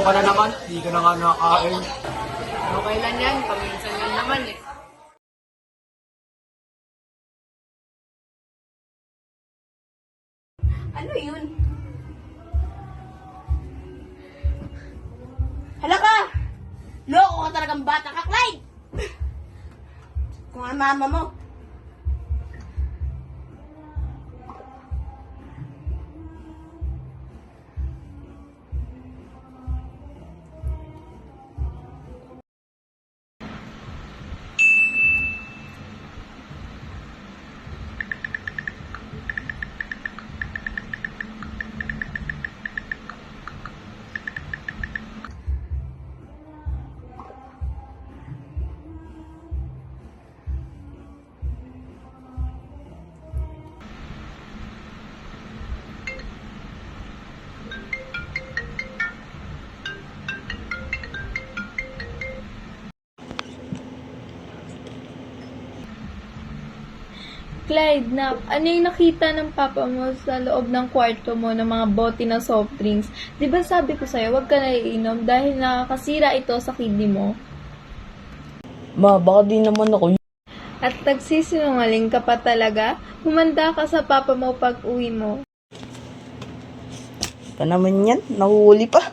ka na naman, hindi ka na nga nakakain. Okay lang yan, paminsan lang naman eh. Ano yun? Hala ka! Loko ka talagang bata ka, Clyde! Kung ang mama mo. Clyde, ano yung nakita ng papa mo sa loob ng kwarto mo ng mga bote na soft drinks? Di ba sabi ko sa'yo, huwag ka na iinom dahil nakakasira ito sa kidney mo? Ma, baka di naman ako At nagsisinungaling ka pa talaga? Humanda ka sa papa mo pag uwi mo. pa naman yan. Nahuhuli pa.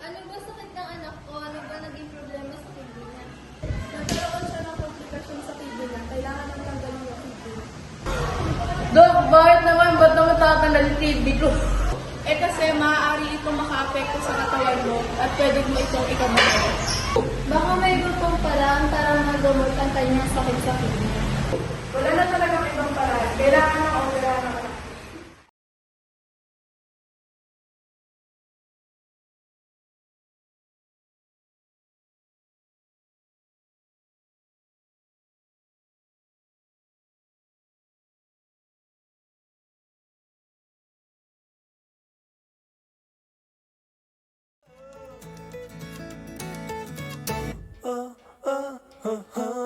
Ano ba sakit ng anak ko? Ano ba naging problema sa kidney niya? Nagkaroon siya ng komplikasyon sa kidney niya. Kailangan ng tanggalin yung kidney. Dok, bakit naman? Ba't naman tatanggal yung kidney ko? Eh kasi maaari itong maka-apekto sa katawan mo at pwede mo itong ikamatay. Baka may grupong paraan para magamot ang kanyang sakit sa kidney. Wala na talagang ibang paraan. Kailangan ng operahan ng oh, oh, oh, oh.